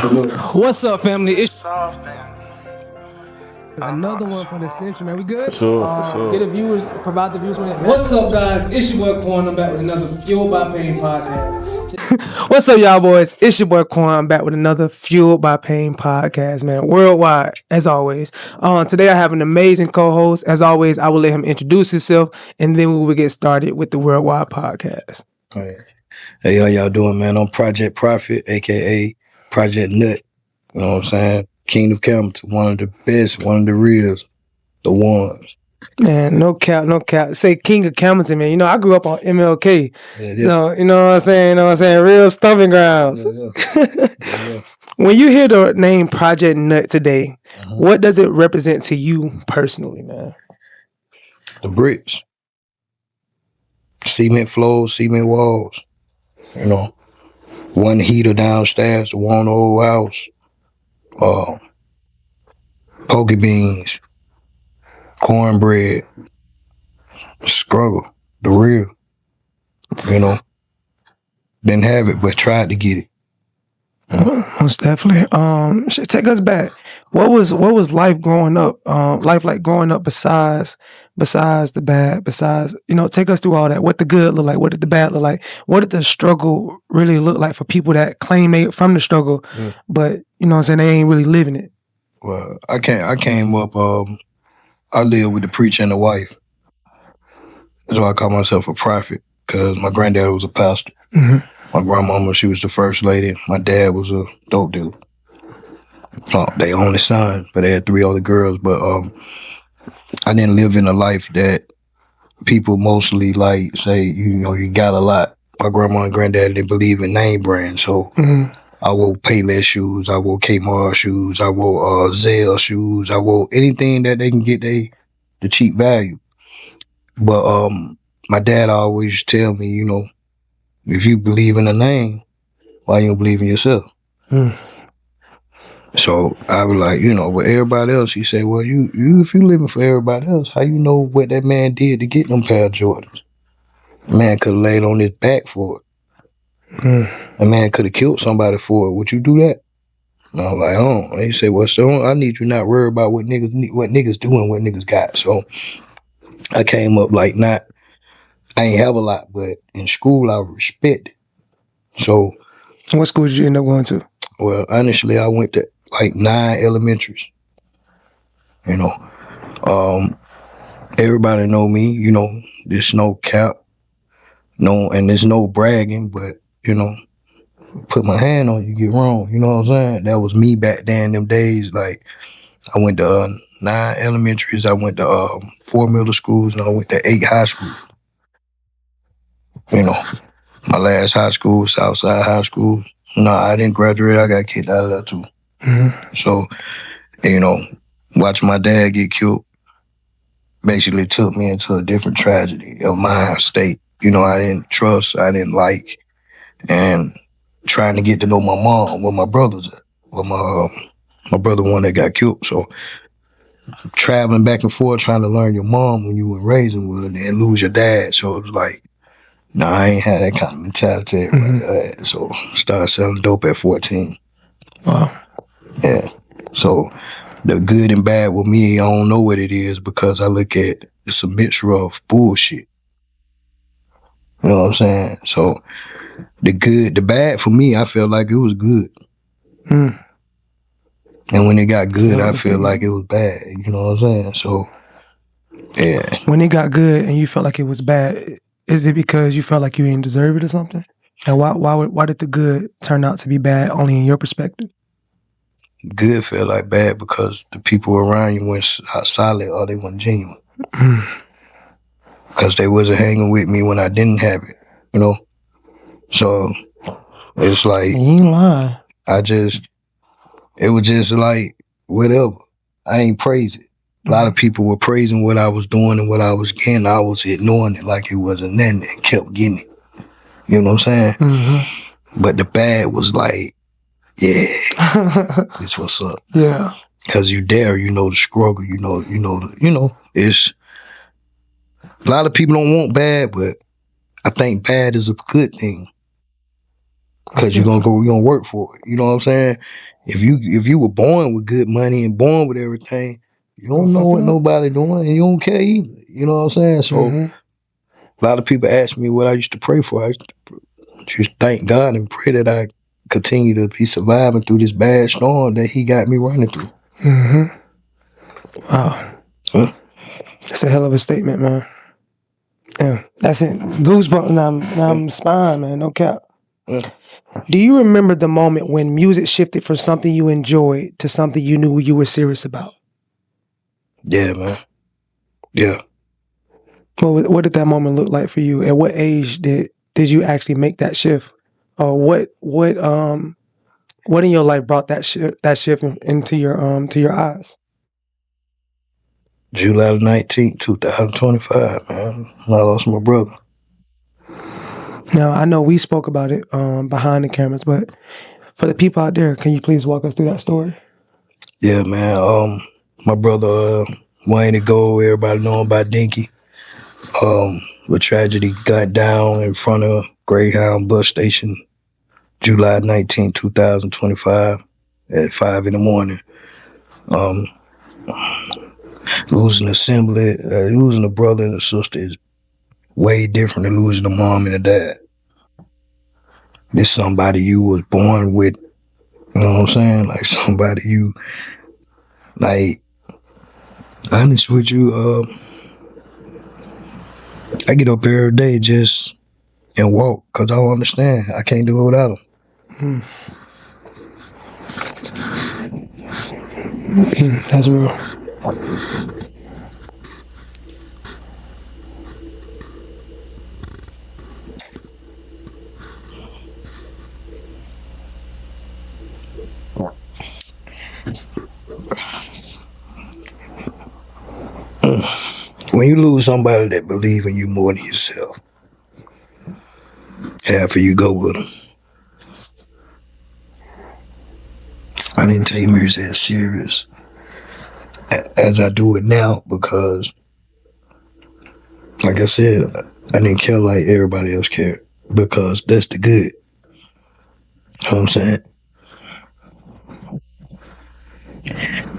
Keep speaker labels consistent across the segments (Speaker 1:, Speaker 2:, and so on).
Speaker 1: What's up, family? It's another one for the century, man. We good?
Speaker 2: Sure.
Speaker 1: Get the viewers, provide the viewers with it. What's up, guys? It's your boy Quan. I'm back with another Fueled by Pain podcast. What's up, y'all boys? It's your boy Quan. I'm back with another Fueled by Pain podcast, man. Worldwide, as always. Today I have an amazing co-host. As always, I will let him introduce himself, and then we will get started with the Worldwide podcast.
Speaker 3: Hey, how y'all doing, man? I'm Project Prophet, a.k.a. Project Nut. You know what I'm saying? King of Camilton, one of the best, one of the reals, the ones.
Speaker 1: Man, no cap. Say King of Camilton, man. You know, I grew up on MLK.
Speaker 3: Yeah.
Speaker 1: So, you know what I'm saying? Real stomping grounds.
Speaker 3: Yeah.
Speaker 1: When you hear the name Project Nut today, what does it represent to you personally, man?
Speaker 3: The bricks. Cement floors, cement walls. You know, one heater downstairs, one old house. Poke beans, cornbread, struggle, the real. You know, didn't have it, but tried to get it.
Speaker 1: Most definitely. Take us back. What was life growing up? Life like growing up besides the bad, take us through all that. What the good look like? What did the bad look like? What did the struggle really look like for people that claim they from the struggle, but you know what I'm saying, they ain't really living it?
Speaker 3: Well, I came up, I lived with the preacher and the wife. That's why I call myself a prophet, because my granddad was a pastor.
Speaker 1: Mm-hmm.
Speaker 3: My grandmama, she was the first lady. My dad was a dope dealer. They only son, but they had 3 other girls. But I didn't live in a life that people mostly like say, you know, you got a lot. My grandma and granddad didn't believe in name brand, so I wore Payless shoes, I wore Kmart shoes, I wore Zelle shoes, I wore anything that they can get the cheap value. But my dad always tell me, you know, if you believe in a name, why you don't believe in yourself? So I was like, you know, but everybody else, he said, well, you if you living for everybody else, how you know what that man did to get them pair of Jordans? The man could have laid on his back for it. A man could have killed somebody for it. Would you do that? And I was like, oh. And he said, well, so I need you not worry about what niggas do and what niggas got. So I came up like I ain't have a lot, but in school I respect it. So
Speaker 1: what school did you end up going to?
Speaker 3: Well, honestly, I went to like 9 elementaries. You know, everybody know me. You know, there's no cap, and there's no bragging. But you know, put my hand on you, get wrong. You know what I'm saying? That was me back then. Them days, like I went to 9 elementaries. I went to 4 middle schools, and I went to 8 high schools. You know, my last high school was Southside High School. No, I didn't graduate. I got kicked out of that too. So, you know, watching my dad get killed basically took me into a different tragedy of my state. You know, I didn't trust, I didn't like, and trying to get to know my mom, where my brother's at, where my brother one that got killed. So, traveling back and forth, trying to learn your mom when you were raising with her and lose your dad. So it was like, no, I ain't had that kind of mentality. So started selling dope at 14.
Speaker 1: Wow.
Speaker 3: Yeah. So the good and bad with me, I don't know what it is because I look at it's a mixture of bullshit. You know what I'm saying? So the bad for me, I felt like it was good. And when it got good, I feel like it was bad. You know what I'm saying? So, yeah.
Speaker 1: When it got good and you felt like it was bad, is it because you felt like you didn't deserve it or something? And why did the good turn out to be bad only in your perspective?
Speaker 3: Good felt like bad because the people around you went solid or they weren't genuine. Because they wasn't hanging with me when I didn't have it, you know? So it's like,
Speaker 1: you ain't lying.
Speaker 3: It was just like, whatever. I ain't praise it. A lot of people were praising what I was doing and what I was getting. I was ignoring it like it wasn't nothing and kept getting it. You know what I'm saying? But the bad was like, yeah, this what's up.
Speaker 1: Yeah.
Speaker 3: Cause you there, you know the struggle, you know, it's a lot of people don't want bad, but I think bad is a good thing. because you're gonna work for it. You know what I'm saying? If you were born with good money and born with everything, you don't know what nobody doing, and you don't care either. You know what I'm saying? So a lot of people ask me what I used to pray for. I used to just thank God and pray that I continue to be surviving through this bad storm that He got me running through.
Speaker 1: Wow. That's a hell of a statement, man. Yeah, that's it. Goosebumps. Now I'm spine, man. No cap. Do you remember the moment when music shifted from something you enjoyed to something you knew you were serious about?
Speaker 3: Yeah, man. Yeah.
Speaker 1: What did that moment look like for you? At what age did you actually make that shift? Or what in your life brought that shift into your eyes?
Speaker 3: July 19th, 2025, man. I lost my brother.
Speaker 1: Now, I know we spoke about it behind the cameras, but for the people out there, can you please walk us through that story?
Speaker 3: Yeah, man. My brother, Wayne Gold, everybody know him by Dinky. A tragedy got down in front of Greyhound bus station, July 19th, 2025, at 5 in the morning. Losing assembly, losing a brother and a sister is way different than losing a mom and a dad. It's somebody you was born with, you know what I'm saying? Like somebody you, like, honest with you, I get up every day just and walk because I don't understand. I can't do it without them.
Speaker 1: That's real.
Speaker 3: When you lose somebody that believe in you more than yourself, half of you go with them. I didn't take music as serious as I do it now because, like I said, I didn't care like everybody else cared because that's the good. You know what I'm saying?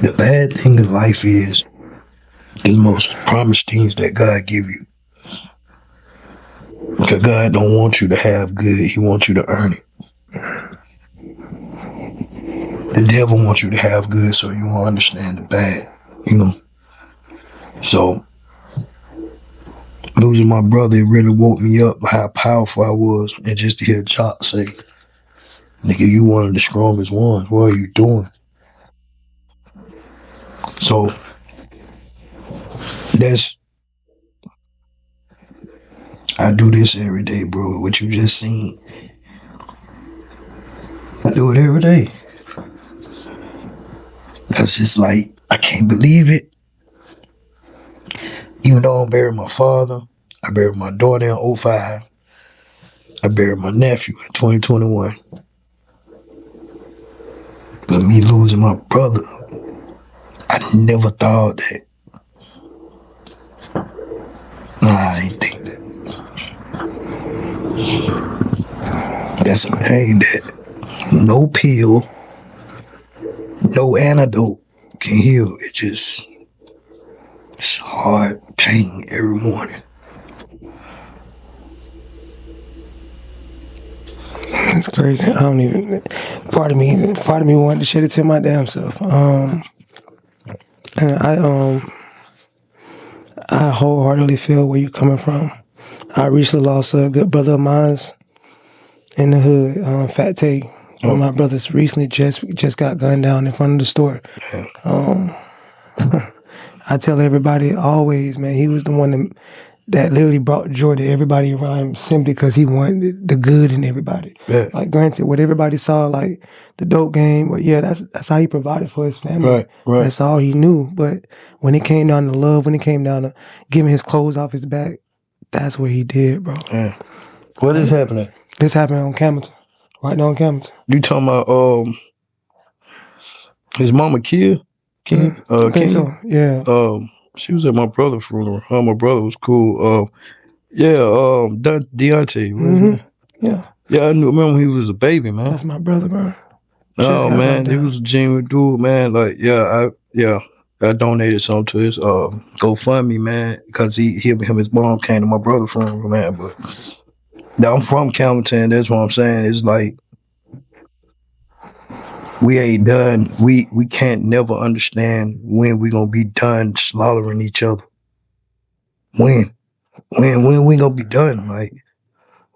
Speaker 3: The bad thing in life is the most promised things that God give you. Because God don't want you to have good. He wants you to earn it. The devil wants you to have good so you won't understand the bad, you know. So, losing my brother, it really woke me up how powerful I was. And just to hear Jock say, nigga, you one of the strongest ones. What are you doing? So, I do this every day, bro. What you just seen, I do it every day. That's just like, I can't believe it. Even though I buried my father, I buried my daughter in 2005. I buried my nephew in 2021. But me losing my brother, I never thought that. Nah, I ain't think that. That's a pain that no pill, no antidote can heal. It's hard pain every morning.
Speaker 1: It's crazy. I don't even. Part of me wanted to shed it to my damn self. And I wholeheartedly feel where you're coming from. I recently lost a good brother of mine in the hood, Fat Tay. One of my brothers recently just got gunned down in front of the store. I tell everybody always, man, he was the one that literally brought joy to everybody around him simply because he wanted the good in everybody.
Speaker 3: Yeah.
Speaker 1: Like granted, what everybody saw, like the dope game, but yeah, that's how he provided for his family.
Speaker 3: Right.
Speaker 1: That's all he knew. But when it came down to love, when it came down to giving his clothes off his back, that's what he did, bro.
Speaker 3: Yeah. What is happening?
Speaker 1: This happened on Camilton. Right now on Camilton.
Speaker 3: You talking about his mama killed?
Speaker 1: I think so. Yeah.
Speaker 3: She was at my brother's funeral. My brother was cool. Deontay.
Speaker 1: Yeah.
Speaker 3: Yeah, I remember he was a baby, man.
Speaker 1: That's my brother, bro.
Speaker 3: Oh man, he was a genuine dude, man. Like, I donated some to his GoFundMe, man, because his mom came to my brother from, man. But I'm from Campbellton. That's what I'm saying. It's like we ain't done. We can't never understand when we gonna be done slaughtering each other. When we gonna be done? Like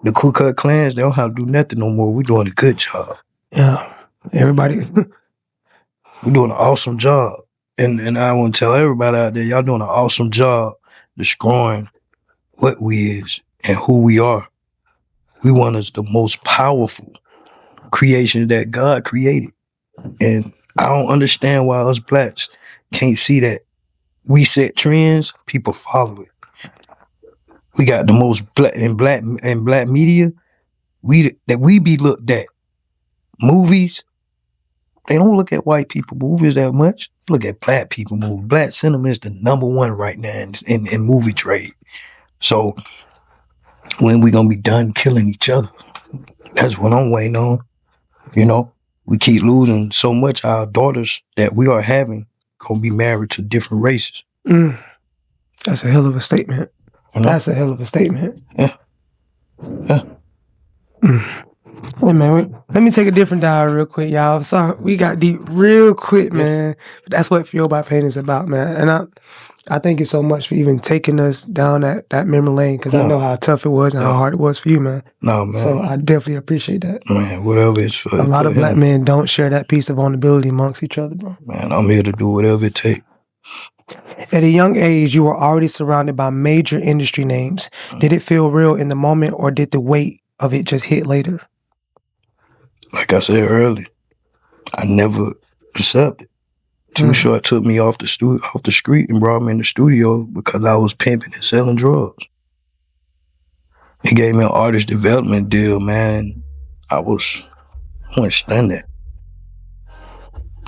Speaker 3: the Ku Klux Klans, they don't have to do nothing no more. We doing a good job.
Speaker 1: Yeah, everybody.
Speaker 3: We're doing an awesome job. And I want to tell everybody out there, y'all doing an awesome job destroying what we is and who we are. We one is the most powerful creation that God created. And I don't understand why us blacks can't see that. We set trends, people follow it. We got the most black media. We be looked at. Movies, they don't look at white people movies that much. Look at black people movies. Black cinema is the #1 right now in movie trade. So when we gonna be done killing each other? That's what I'm waiting on. You know, we keep losing so much. Our daughters that we are having gonna be married to different races.
Speaker 1: That's a hell of a statement. You know? That's a hell of a statement.
Speaker 3: Yeah.
Speaker 1: Hey man, let me take a different dive real quick, y'all. Sorry, we got deep real quick, man. But that's what Fueled by Pain is about, man. And I thank you so much for even taking us down that memory lane, because I know how tough it was and how hard it was for you, man.
Speaker 3: No, man.
Speaker 1: So I definitely appreciate that.
Speaker 3: Man, whatever it's for.
Speaker 1: A lot of black men don't share that piece of vulnerability amongst each other, bro.
Speaker 3: Man, I'm here to do whatever it takes.
Speaker 1: At a young age, you were already surrounded by major industry names. Did it feel real in the moment, or did the weight of it just hit later?
Speaker 3: Like I said earlier, I never accepted. Too Short took me off the street and brought me in the studio because I was pimping and selling drugs. He gave me an artist development deal, man. I went stunned.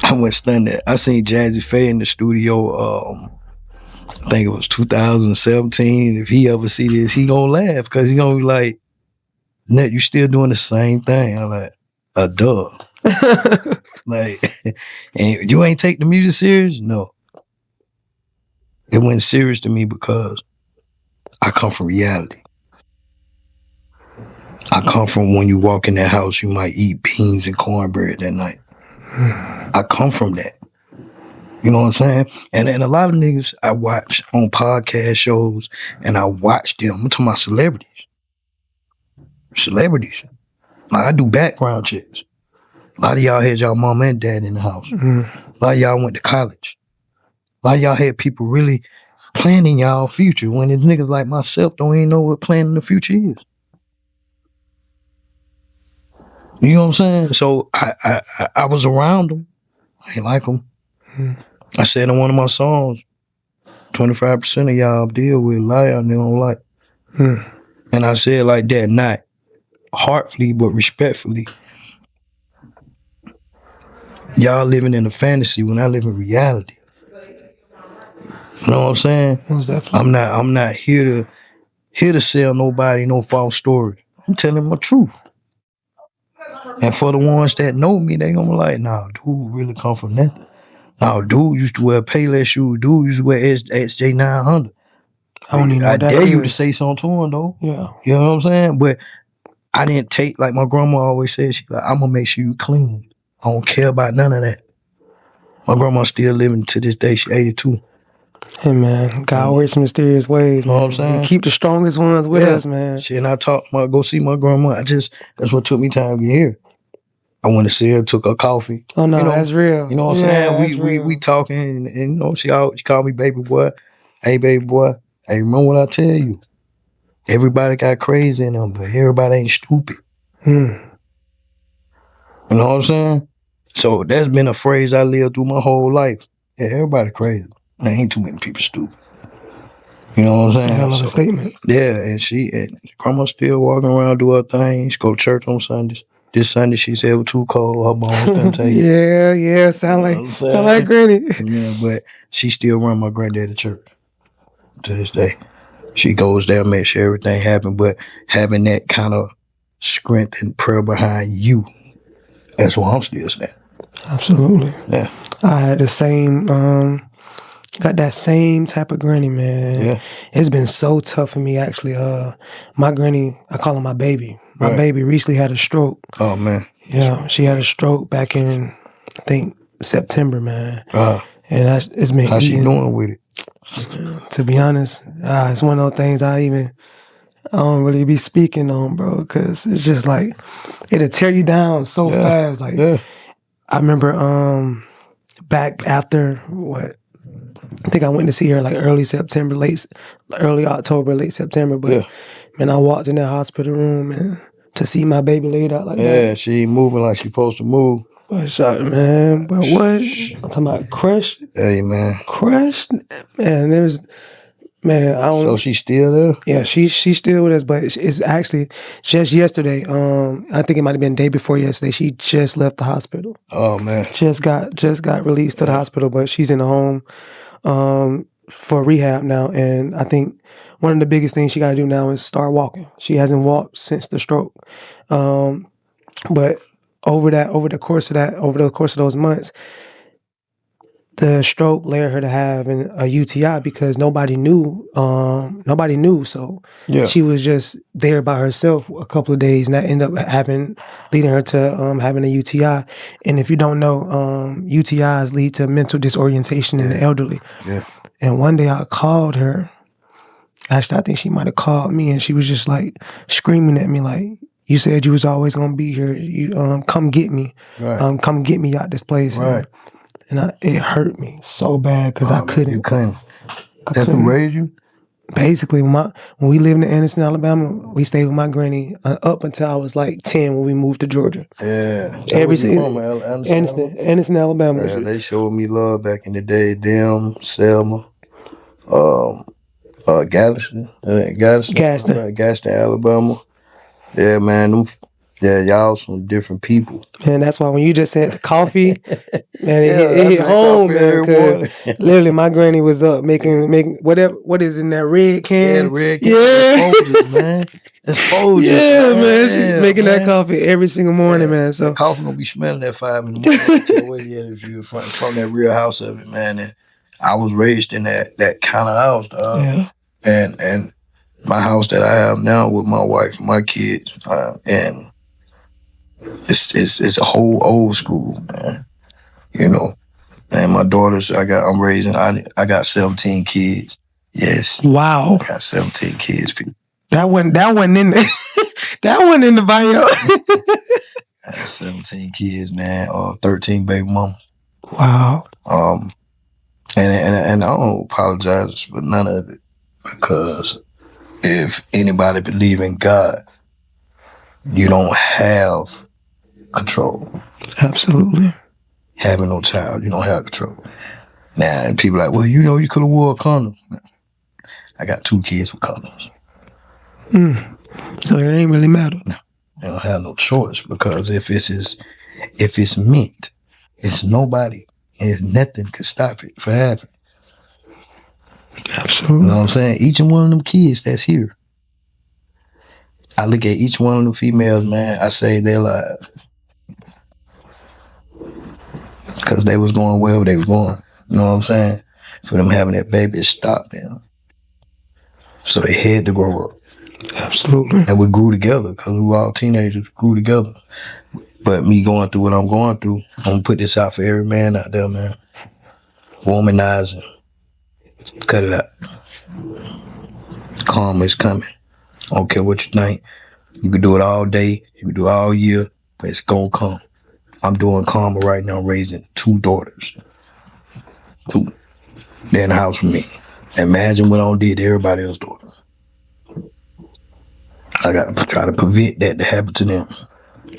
Speaker 3: I seen Jazzy Faye in the studio. I think it was 2017. If he ever see this, he gonna laugh because he gonna be like, "Net, you still doing the same thing?" I'm like, duh. Like, and you ain't take the music serious? No. It wasn't serious to me because I come from reality. I come from when you walk in that house, you might eat beans and cornbread that night. I come from that. You know what I'm saying? And a lot of niggas I watch on podcast shows, and I watch them. I'm talking about celebrities. Like, I do background checks. A lot of y'all had y'all mom and dad in the house. A lot of y'all went to college. A lot of y'all had people really planning y'all future when it's niggas like myself don't even know what planning the future is. You know what I'm saying? So I was around them. I ain't like them. I said in one of my songs, 25% of y'all deal with lie and they don't like. And I said like that, not heartfully, but respectfully. Y'all living in a fantasy when I live in reality. You know what I'm saying? I'm not here to sell nobody no false story. I'm telling my truth. And for the ones that know me, they gonna be like, nah, dude really come from nothing. Nah, dude used to wear Payless shoes. Dude used to wear SJ 900. I dare you to say something to him though.
Speaker 1: Yeah.
Speaker 3: You know what I'm saying? But I didn't take, like my grandma always said, she like, I'm gonna make sure you clean. I don't care about none of that. My grandma still living to this day. She 82.
Speaker 1: Hey man, God works in mysterious ways.
Speaker 3: You know what I'm saying?
Speaker 1: We keep the strongest ones with us, man.
Speaker 3: Shit, and I go see my grandma. That's what took me time to get here. I went to see her, took her coffee.
Speaker 1: Oh no, that's real.
Speaker 3: You know what I'm saying? We talking, and you know, she called me baby boy. Hey baby boy, hey, remember what I tell you? Everybody got crazy in them, but everybody ain't stupid. You know what I'm saying? So that's been a phrase I lived through my whole life. Yeah, everybody crazy. There ain't too many people stupid. You know what I'm saying?
Speaker 1: That's a hell of a statement.
Speaker 3: Yeah, and grandma still walking around, do her thing. She go to church on Sundays. This Sunday she said it was too cold. Her bones couldn't take it.
Speaker 1: Yeah, sound like granny.
Speaker 3: Yeah, but she still run my granddad to church to this day. She goes there, make sure everything happen, but having that kind of strength and prayer behind you, that's why I'm still standing.
Speaker 1: Absolutely.
Speaker 3: Yeah.
Speaker 1: I had the same, got that same type of granny, man.
Speaker 3: Yeah.
Speaker 1: It's been so tough for me, actually. My granny, I call her my baby. My baby recently had a stroke.
Speaker 3: Oh, man.
Speaker 1: Yeah, she had a stroke back in, I think, September, man. And it's been
Speaker 3: How's she doing with it?
Speaker 1: To be honest, it's one of those things I don't really be speaking on, bro, because it's just like, it'll tear you down so fast. Like, I remember back after, I think I went to see her like early October, late September, but man, I walked in that hospital room and to see my baby laid out like that.
Speaker 3: Yeah, she ain't moving like she supposed to move.
Speaker 1: Man, but what? I'm talking about crushed.
Speaker 3: Hey, man.
Speaker 1: Crushed? Man, I don't know.
Speaker 3: So she's still there?
Speaker 1: Yeah, she's still with us, but it's actually just yesterday. I think it might have been the day before yesterday. She just left the hospital.
Speaker 3: Oh, man.
Speaker 1: Just got released to the hospital, but she's in the home for rehab now. And I think one of the biggest things she got to do now is start walking. She hasn't walked since the stroke. But over the course of those months, the stroke led her to have a UTI because nobody knew. So she was just there by herself a couple of days, and that ended up leading her to having a UTI. And if you don't know, UTIs lead to mental disorientation in the elderly. Yeah. And one day I called her. Actually, I think she might have called me, and she was just like screaming at me, like, "You said you was always gonna be here. You come get me. Come get me out this place."
Speaker 3: Right.
Speaker 1: And it hurt me so bad because I couldn't.
Speaker 3: You couldn't. That's who raised you?
Speaker 1: Basically, when we lived in Anderson, Alabama, we stayed with my granny up until I was like 10 when we moved to Georgia.
Speaker 3: Yeah.
Speaker 1: Anderson, Alabama.
Speaker 3: Yeah, they showed me love back in the day. Them, Selma, Gaston, Alabama. Yeah, man. Y'all some different people.
Speaker 1: Man, that's why when you just said coffee, man, it hit home, man. Because literally, my granny was up making what is in that red can.
Speaker 3: Yeah, the red can. Yeah. It's Folgers, man. It's Folgers.
Speaker 1: Yeah, man. She's making that coffee every single morning, man. So
Speaker 3: that coffee gonna be smelling at 5 in the morning. I don't care where you at if you're from that real house of it, man. And I was raised in that kind of house, dog. Yeah. And my house that I have now with my wife and my kids, and it's a whole old school, man. You know, and my daughters, I got 17 kids. Yes.
Speaker 1: Wow.
Speaker 3: I got 17 kids.
Speaker 1: That wasn't in the that wasn't in the bio.
Speaker 3: I got 17 kids, man. 13 baby mamas.
Speaker 1: Wow.
Speaker 3: And I don't apologize for none of it, because if anybody believe in God, you don't have control.
Speaker 1: Absolutely.
Speaker 3: Having no child, you don't have control. Now, and people like, well, you could have wore a condom. I got 2 kids with condoms.
Speaker 1: So it ain't really matter.
Speaker 3: No, I don't have no choice, because if it's meant, it's nobody, and it's nothing can stop it from happening.
Speaker 1: Absolutely.
Speaker 3: You know what I'm saying? Each and one of them kids that's here, I look at each one of them females, man, I say they're alive. Because they was going wherever they was going. You know what I'm saying? For them having that baby, it stopped them. So they had to grow up.
Speaker 1: Absolutely.
Speaker 3: And we grew together, because we were all teenagers, grew together. But me going through what I'm going through, I'm going to put this out for every man out there, man. Womanizing. Cut it out. Karma is coming. I don't care what you think. You can do it all day. You can do it all year. But it's going to come. I'm doing karma right now, raising 2 daughters. 2. They're in the house with me. Imagine what I did to everybody else's daughters. I got to try to prevent that to happen to them.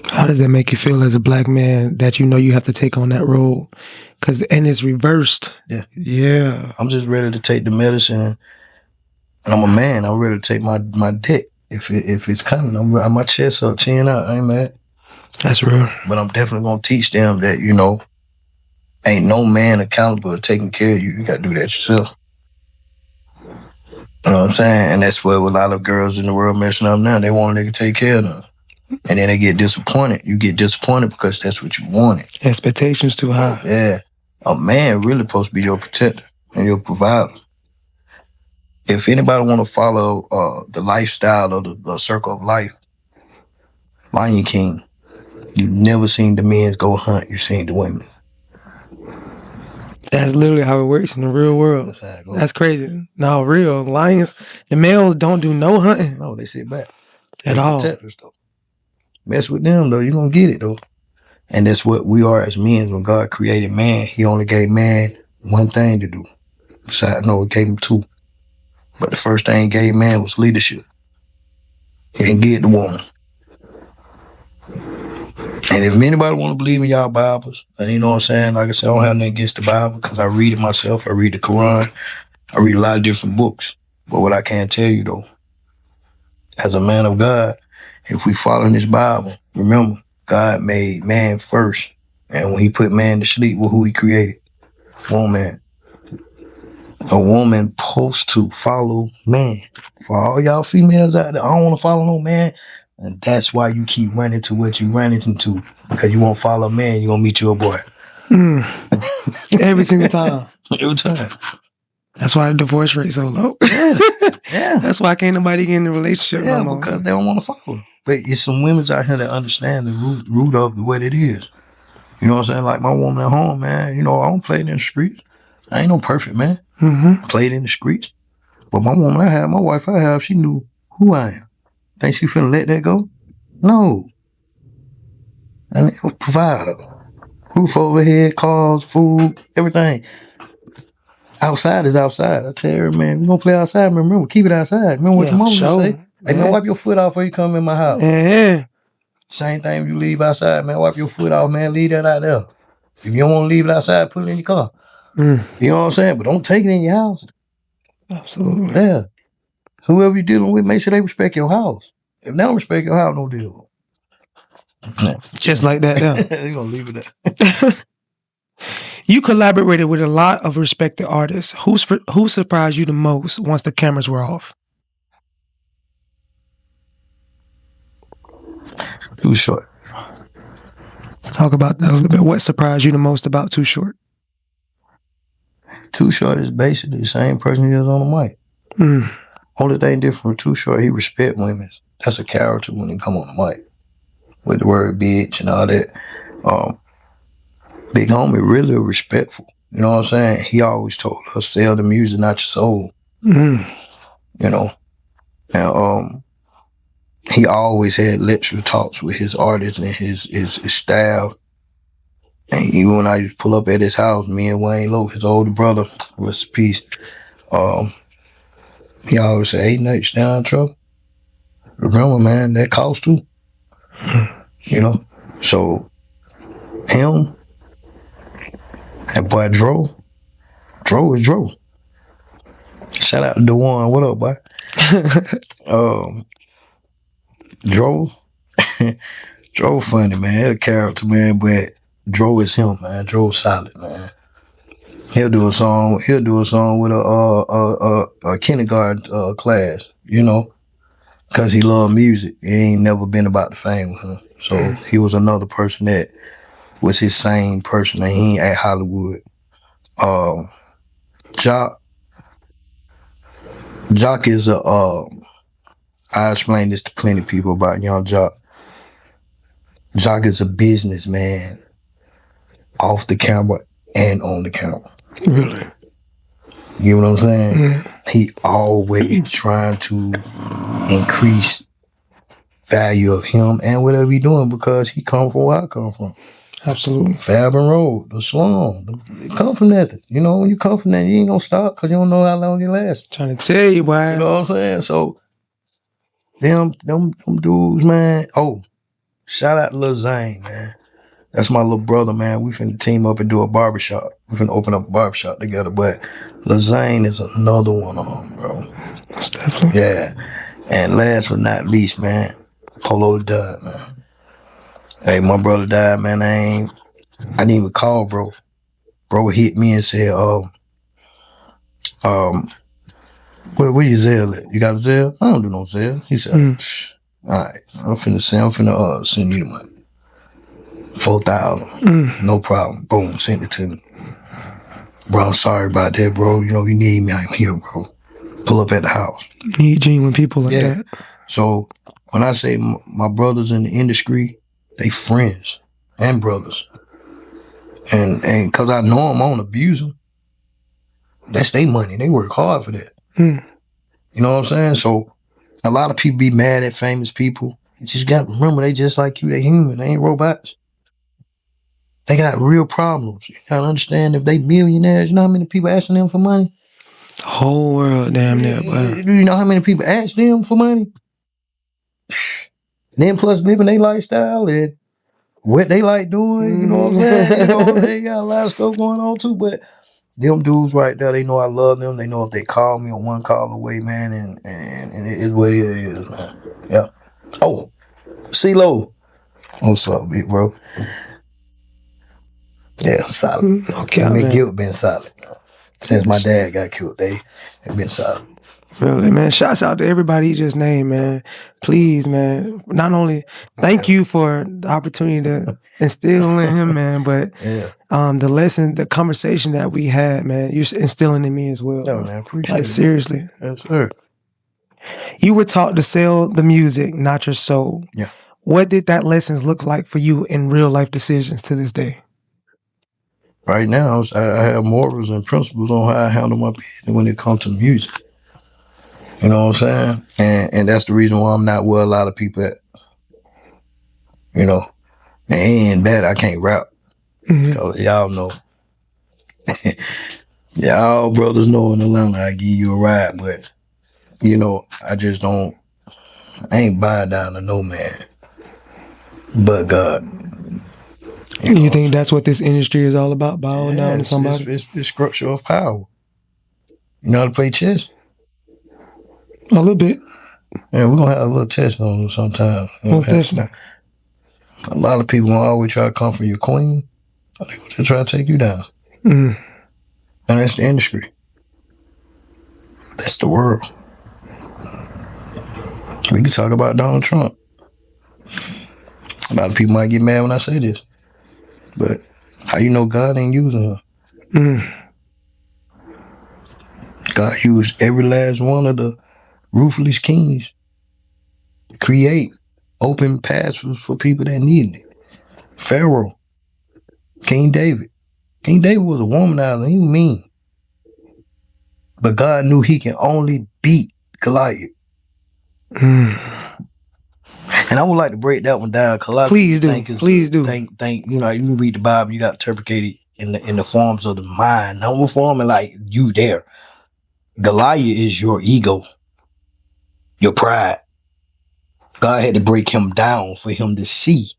Speaker 1: How does that make you feel as a black man that you have to take on that role? And it's reversed.
Speaker 3: Yeah.
Speaker 1: Yeah.
Speaker 3: I'm just ready to take the medicine, and I'm a man. I'm ready to take my debt if it's coming. I'm my chest up, chin out. I ain't mad.
Speaker 1: That's real.
Speaker 3: But I'm definitely gonna teach them that, ain't no man accountable for taking care of you. You gotta do that yourself. You know what I'm saying? And that's where a lot of girls in the world messing up now. They want a nigga to take care of them. And then they get disappointed. You get disappointed because that's what you wanted.
Speaker 1: Expectations too high.
Speaker 3: Yeah. A man really supposed to be your protector and your provider. If anybody want to follow the lifestyle of the circle of life, Lion King, you never seen the men go hunt. You seen the women.
Speaker 1: That's literally how it works in the real world.
Speaker 3: That's how it goes.
Speaker 1: That's crazy. No, real lions, the males don't do no hunting.
Speaker 3: No, they sit back.
Speaker 1: At all.
Speaker 3: Protectors, though. Mess with them, though, you're going to get it, though. And that's what we are as men. When God created man, he only gave man one thing to do. Besides, no, he gave him two. But the first thing he gave man was leadership. He didn't give it to woman. And if anybody want to believe in y'all Bibles, and you know what I'm saying, like I said, I don't have nothing against the Bible because I read it myself. I read the Quran. I read a lot of different books. But what I can tell you, though, as a man of God, if we follow in this Bible, remember, God made man first. And when he put man to sleep, well, who he created? Woman. A woman supposed to follow man. For all y'all females out there, I don't want to follow no man. And that's why you keep running to what you run into. Because you won't follow a man, you're going to meet your boy.
Speaker 1: Every single time.
Speaker 3: Every time.
Speaker 1: That's why the divorce rate so low.
Speaker 3: Yeah.
Speaker 1: That's why can't nobody get in a relationship no more.
Speaker 3: Because they don't want to follow. But it's some women out here that understand the root of what it is. You know what I'm saying? Like my woman at home, man, you know, I don't play it in the streets. I ain't no perfect man. Played in the streets. But my woman I have, my wife I have, she knew who I am. Think she finna let that go? No. I mean, provider. Roof overhead, cars, food, everything. Outside is outside. I tell her, man, we gonna play outside. Remember, keep it outside. Remember what your mama say? Hey, man, wipe your foot off before you come in my house.
Speaker 1: Yeah.
Speaker 3: Same thing if you leave outside, man. Wipe your foot off, man. Leave that out there. If you don't want to leave it outside, put it in your car. You know what I'm saying? But don't take it in your house.
Speaker 1: Absolutely.
Speaker 3: Yeah. Whoever you're dealing with, make sure they respect your house. If they don't respect your house, don't deal with them.
Speaker 1: Just like that, yeah.
Speaker 3: They're going to leave it there.
Speaker 1: You collaborated with a lot of respected artists. Who surprised you the most once the cameras were off?
Speaker 3: Too Short.
Speaker 1: Talk about that a little bit. What surprised you the most about Too Short?
Speaker 3: Too Short is basically the same person he is on the mic. Only thing different from Too Short, he respect women. That's a character when he come on the mic. With the word bitch and all that. Big homie really respectful. You know what I'm saying? He always told us, sell the music, not your soul. You know? And he always had lecture talks with his artists and his staff. And even when I used to pull up at his house, me and Wayne Lowe, his older brother, rest in peace, he always said, hey, Nate, stay out of trouble. Remember, man, that cost too. You know? So, him, and boy, Dro is Dro. Shout out to DeJuan. What up, boy? Dro funny, man. He's a character, man, but Dro is him, man. Dro's solid, man. He'll do a song with a kindergarten class, you know, because he loved music. He ain't never been about the fame with him. So he was another person that was his same person, and he ain't at Hollywood. Jock is I explained this to plenty of people about young Jock. Jock is a businessman off the camera and on the camera.
Speaker 1: Really?
Speaker 3: You know what I'm saying? He always trying to increase value of him and whatever he doing because he come from where I come from.
Speaker 1: Absolutely.
Speaker 3: Fairburn Road, the slum. It come from that. You know, when you come from that, you ain't gonna stop because you don't know how long it lasts.
Speaker 1: Trying to tell you, boy.
Speaker 3: You know what I'm saying? So, them dudes, man. Oh, shout out to Lil Zane, man. That's my little brother, man. We finna team up and do a barbershop. We finna open up a barbershop together. But Lil Zane is another one of them, bro.
Speaker 1: Most definitely.
Speaker 3: Yeah. And last but not least, man, Polo died, man. Hey, my brother died, man. I didn't even call, bro. Bro hit me and said, where your Zelle at? You got a Zelle? I don't do no Zelle. He said, right, I'm finna send you the money. 4,000. No problem. Boom, send it to me. Bro, I'm sorry about that, bro. You know, you need me, I'm here, bro. Pull up at the house.
Speaker 1: Need genuine people like that.
Speaker 3: So when I say my brothers in the industry, they friends and brothers. And because I know them, I don't abuse them. That's their money. They work hard for that. You know what I'm saying? So a lot of people be mad at famous people. You just got to remember, they just like you. They human. They ain't robots. They got real problems. You got to understand, if they millionaires, you know how many people asking them for money?
Speaker 1: The whole world damn near.
Speaker 3: Do you know how many people ask them for money? Then plus living their lifestyle and what they like doing, you know what I'm saying? You know, they got a lot of stuff going on too, but them dudes right there, they know I love them. They know if they call me on one call away, man, and it is what it is, man. Yeah. Oh, CeeLo. What's up, big bro? Yeah, solid.
Speaker 1: Okay,
Speaker 3: Me
Speaker 1: man.
Speaker 3: Guilt been solid. Since my dad got killed, they've been solid.
Speaker 1: Really, man. Shouts out to everybody he just named, man. Please, man. Not only thank you for the opportunity to instill in him, man, but the lesson, the conversation that we had, man, you're instilling in me as well.
Speaker 3: No, man, appreciate
Speaker 1: like,
Speaker 3: it.
Speaker 1: Seriously.
Speaker 3: Yes, sir.
Speaker 1: You were taught to sell the music, not your soul.
Speaker 3: Yeah.
Speaker 1: What did that lessons look like for you in real life decisions to this day?
Speaker 3: Right now, I have morals and principles on how I handle my business when it comes to music. You know what I'm saying? And that's the reason why I'm not where a lot of people at. You know, and that I can't rap. Cause y'all know. Y'all brothers know in Atlanta I give you a ride, but you know, I just don't, I ain't buying down to no man but God.
Speaker 1: You think that's what this industry is all about? Bowing down to somebody?
Speaker 3: It's structure of power. You know how to play chess?
Speaker 1: A little bit.
Speaker 3: Yeah, we're gonna have a little test on them sometime.
Speaker 1: Most definitely.
Speaker 3: A lot of people won't always try to come for your queen. Or they gonna try to take you down. And that's the industry. That's the world. We can talk about Donald Trump. A lot of people might get mad when I say this, but how you know God ain't using her? God used every last one of the ruthless kings to create open paths for people that needed it. Pharaoh, King David. King David was a womanizer. He was mean. But God knew he can only beat Goliath. And I would like to break that one down, because a lot of people think, you know, you read the Bible, you got to interpret it in the forms of the mind. Not one form like you there. Goliath is your ego, your pride. God had to break him down for him to see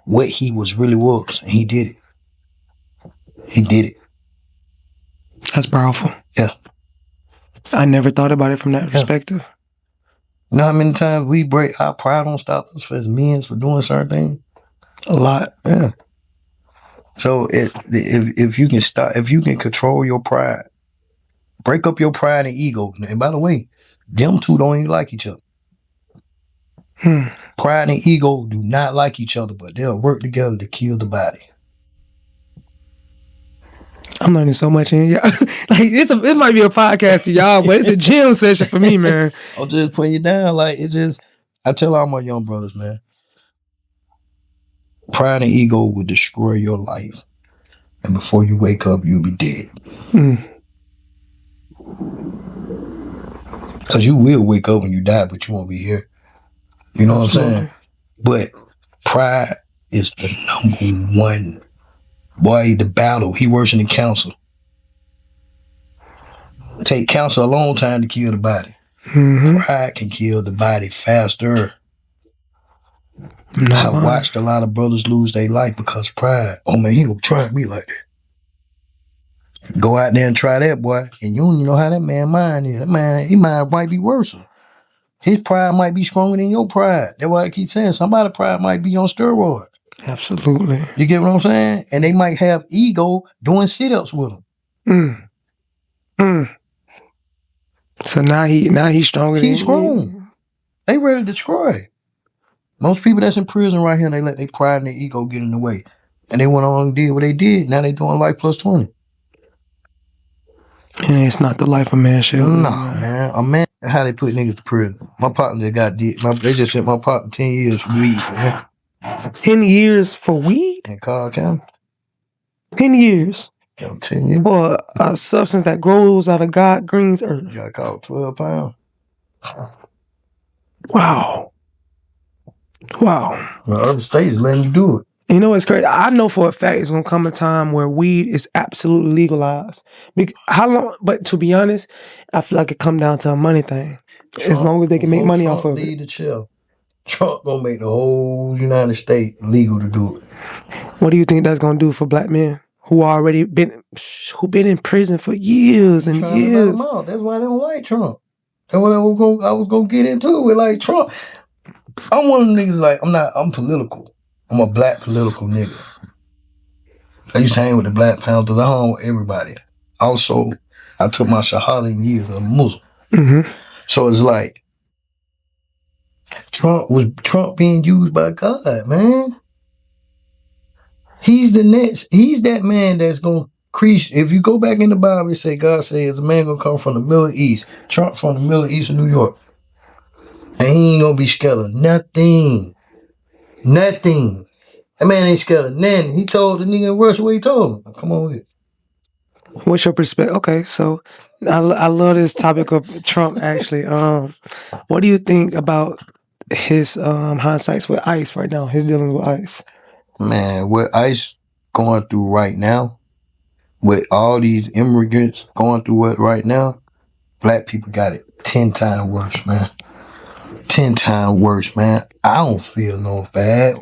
Speaker 3: what he really was, and he did it. He did it.
Speaker 1: That's powerful.
Speaker 3: Yeah.
Speaker 1: I never thought about it from that perspective.
Speaker 3: You know how many times we break our pride don't stop us as men for doing certain things?
Speaker 1: A lot.
Speaker 3: Yeah. So if you can if you can control your pride, break up your pride and ego. And by the way, them two don't even like each other. Pride and ego do not like each other, but they'll work together to kill the body.
Speaker 1: I'm learning so much in y'all. Like it might be a podcast to y'all, but it's a gym session for me, man.
Speaker 3: I'm just putting you down. Like, it's just, I tell all my young brothers, man, pride and ego will destroy your life, and before you wake up, you'll be dead. Because you will wake up when you die, but you won't be here. You know what I'm saying? But pride is the number one. Boy, the battle. He works in the council. Take counsel a long time to kill the body. Pride can kill the body faster. I watched a lot of brothers lose their life because pride. Oh man, he gonna try me like that. Go out there and try that, boy, and you don't even know how that man mind is. That man, his mind might be worse. His pride might be stronger than your pride. That's why I keep saying somebody's pride might be on steroids.
Speaker 1: Absolutely.
Speaker 3: You get what I'm saying? And they might have ego doing sit-ups with them.
Speaker 1: So now he's stronger.
Speaker 3: He's strong. They ready to destroy. Most people that's in prison right here, they let their pride and their ego get in the way. And they went on and did what they did. Now they doing life plus 20.
Speaker 1: And it's not the life a man should live.
Speaker 3: No, man. A man, how they put niggas to prison. My partner they just sent my partner 10 years for weed, man.
Speaker 1: 10 years for weed?
Speaker 3: In Cobb County.
Speaker 1: 10 years?
Speaker 3: Yeah, 10 years.
Speaker 1: For a substance that grows out of God Green's earth.
Speaker 3: You got caught 12 pounds.
Speaker 1: Wow.
Speaker 3: Well, other states letting you do it.
Speaker 1: You know what's crazy? I know for a fact it's gonna come a time where weed is absolutely legalized. How long? But to be honest, I feel like it come down to a money thing. As long as they can make money off of it.
Speaker 3: The chill. Trump gonna make the whole United States legal to do it.
Speaker 1: What do you think that's gonna do for black men who been in prison for years and years?
Speaker 3: That's why they don't like Trump. That's what I was gonna get into it. Like Trump, I'm one of them niggas. Like I'm political. I'm a black political nigga. I used to hang with the Black Panthers. I hung with everybody. Also, I took my Shahada in years. I'm a Muslim.
Speaker 1: Mm-hmm.
Speaker 3: So it's like Trump being used by God, man. He's that man that's gonna crease. If you go back in the Bible, it say God says a man gonna come from the Middle East. Trump from the Middle East of New York. And he ain't gonna be scared of nothing. Nothing. That man ain't scared of nothing. He told the nigga in Russia what he told him. Come on with it.
Speaker 1: What's your perspective? Okay, so I love this topic of Trump, actually. What do you think about his hindsights with ICE right now, his dealings with ICE?
Speaker 3: Man, what ICE going through right now, with all these immigrants going through it right now, black people got it 10 times worse, man. 10 times worse, man. I don't feel no bad.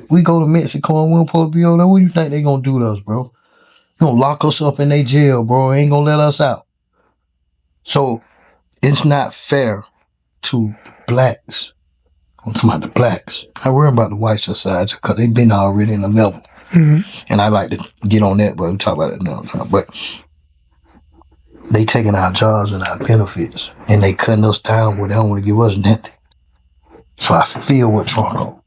Speaker 3: We go to Mexico and we're supposed to be over there. What do you think they gonna do to us, bro? They gonna lock us up in their jail, bro. They ain't gonna let us out. So it's not fair to blacks. I'm talking about the blacks. I worry about the white society because they've been already in the level.
Speaker 1: Mm-hmm.
Speaker 3: And I like to get on that, but we talk about it now. But they taking our jobs and our benefits and they cutting us down where they don't want to give us nothing. So I feel what Trump on.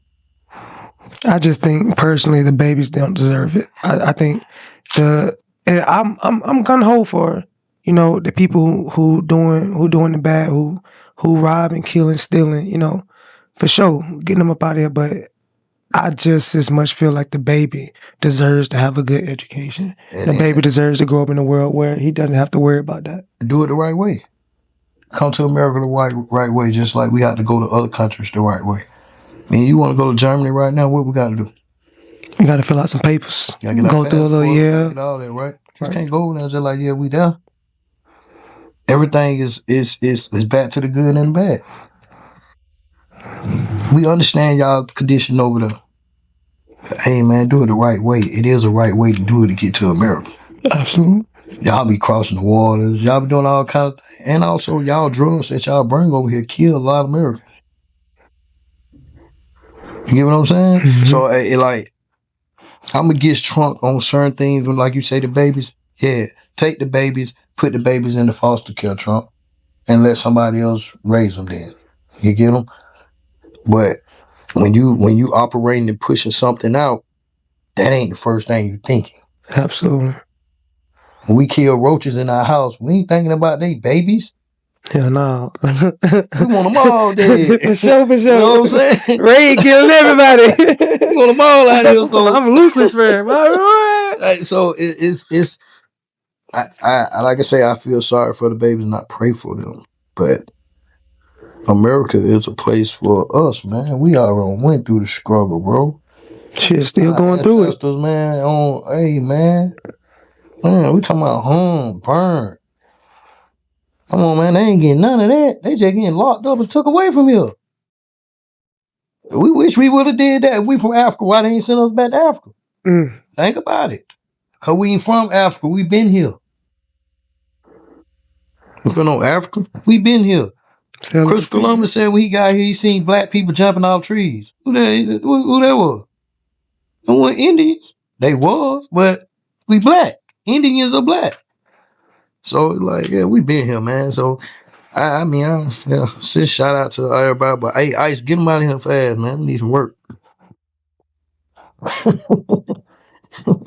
Speaker 1: I just think personally the babies don't deserve it. I think I'm gung ho for, you know, the people who doing the bad, who robbing, killing, stealing, you know, for sure, getting them up out of here. But I just as much feel like the baby deserves to have a good education. The baby deserves to grow up in a world where he doesn't have to worry about that.
Speaker 3: Do it the right way. Come to America the right way, just like we have to go to other countries the right way. I mean, you want to go to Germany right now, what we got to do?
Speaker 1: We got to fill out some papers.
Speaker 3: Go through a little, get all that, right? Just can't go there just like, yeah, we there. Everything is back to the good and the bad. We understand y'all condition over there. Hey, man, do it the right way. It is a right way to do it to get to America.
Speaker 1: Absolutely.
Speaker 3: Y'all be crossing the waters. Y'all be doing all kinds of things. And also, y'all drugs that y'all bring over here kill a lot of Americans. You get what I'm saying? Mm-hmm. So, I'm against Trump on certain things. When, like you say, the babies. Yeah, take the babies, put the babies into foster care, Trump, and let somebody else raise them then. You get them? But when you operating and pushing something out, that ain't the first thing you thinking.
Speaker 1: Absolutely.
Speaker 3: When we kill roaches in our house, we ain't thinking about they babies.
Speaker 1: Hell no.
Speaker 3: We want them all dead.
Speaker 1: For sure.
Speaker 3: You know what I'm saying?
Speaker 1: Ray killing everybody.
Speaker 3: We want them all out here. So
Speaker 1: I'm loosely sparing.
Speaker 3: So it's I like I say, I feel sorry for the babies and I pray for them. But America is a place for us, man. We already went through the struggle, bro.
Speaker 1: Shit's still going through it.
Speaker 3: Man, hey, man, we talking about home, burn. Come on, man, they ain't getting none of that. They just getting locked up and took away from here. We wish we would have did that. If we from Africa, why they ain't send us back to Africa? Think about it. Because we ain't from Africa. We been here. If we know Africa, we been here. Christopher Columbus said when he got here, he seen black people jumping off trees. Who that was? They weren't Indians. They was, but we black. Indians are black. So, like, yeah, we been here, man. So, Send shout out to everybody, but hey, Ice, get him out of here fast, man. We need some work.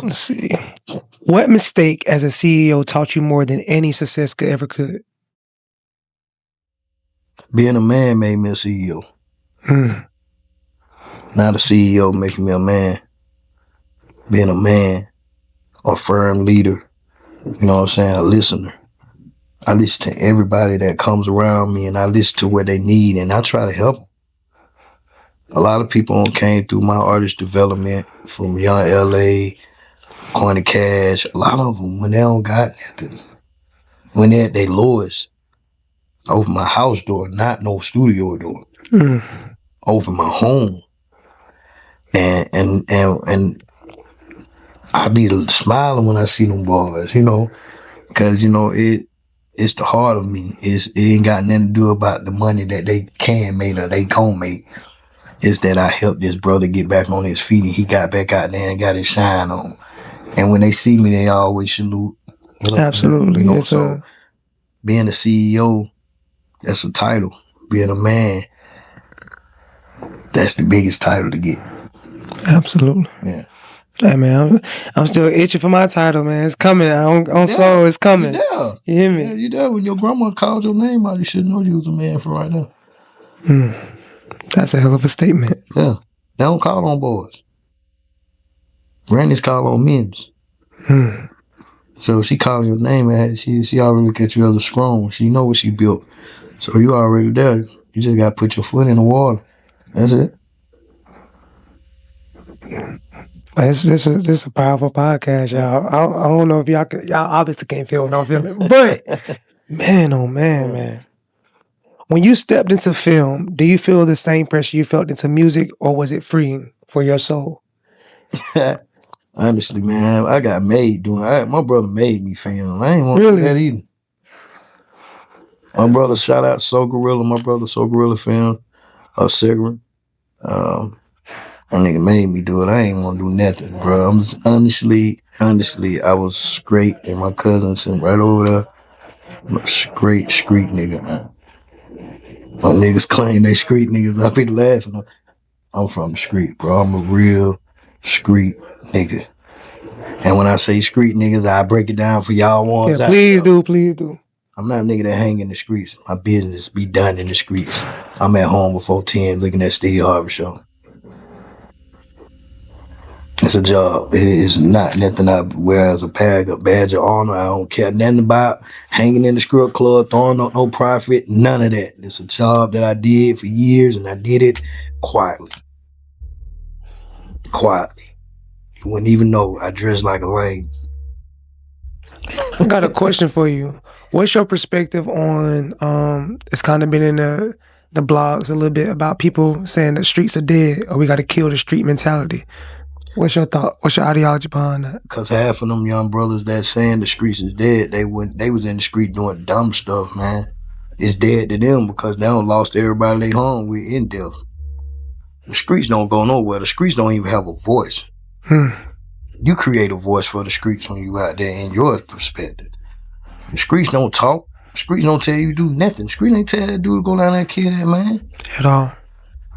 Speaker 1: Let's see. What mistake as a CEO taught you more than any success could?
Speaker 3: Being a man made me a CEO. Not a CEO making me a man. Being a man, a firm leader, you know what I'm saying, a listener. I listen to everybody that comes around me, and I listen to what they need, and I try to help them. A lot of people came through my artist development from Young LA, Corny Cash. A lot of them, when they don't got nothing, when they're at their lowest, open my house door, not no studio door. Open my home. And I be smiling when I see them boys, you know, because, you know, it's the heart of me. It ain't got nothing to do about the money that they can make or they gon' make. It's that I helped this brother get back on his feet, and he got back out there and got his shine on. And when they see me, they always salute.
Speaker 1: Absolutely.
Speaker 3: You know, so being a CEO, that's a title. Being a man, that's the biggest title to get.
Speaker 1: Absolutely.
Speaker 3: Yeah.
Speaker 1: Hey man, I'm still itching for my title, man. It's coming. On soul, it's coming.
Speaker 3: Yeah.
Speaker 1: You hear me?
Speaker 3: Yeah, you there. When your grandma called your name out, you should know you was a man for right now.
Speaker 1: That's a hell of a statement.
Speaker 3: Yeah. They don't call on boys. Granny's call on men's. So she calling your name, man. She already look at you as a strong. She know what she built. So you already there. You just gotta put your foot in the water. That's it.
Speaker 1: This is a powerful podcast, y'all. I don't know if y'all obviously can't feel what I'm feeling, but man, oh man. When you stepped into film, do you feel the same pressure you felt into music, or was it freeing for your soul?
Speaker 3: Honestly, man, I got made doing. My brother made me film. I ain't want
Speaker 1: Really?
Speaker 3: to do that either. My brother, shout out Soul Gorilla. My brother, Soul Gorilla film, Cigarette. That nigga made me do it. I ain't want to do nothing, bro. I'm just, honestly, I was straight, and my cousin sitting right over there. Straight street nigga, man. My niggas claim they street niggas. I be laughing. I'm from the street, bro. I'm a real street nigga. And when I say street niggas, I break it down for y'all ones.
Speaker 1: Yeah, please do.
Speaker 3: I'm not a nigga that hang in the streets. My business be done in the streets. I'm at home before 10 looking at Steve Harvey show. It's a job. It is not nothing I wear as a badge of honor. I don't care nothing about hanging in the strip club, throwing up no profit, none of that. It's a job that I did for years, and I did it quietly. You wouldn't even know. I dressed like a lame.
Speaker 1: I got a question for you. What's your perspective on it's kind of been in the blogs a little bit about people saying that streets are dead, or we got to kill the street mentality? What's your thought? What's your ideology behind that?
Speaker 3: Because half of them young brothers that saying the streets is dead, they was in the street doing dumb stuff, man. It's dead to them because they done lost everybody they home with in death. The streets don't go nowhere. The streets don't even have a voice. You create a voice for the streets when you out there in your perspective. The streets don't talk. The streets don't tell you to do nothing. The streets ain't tell that dude to go down there and kill that man.
Speaker 1: At all.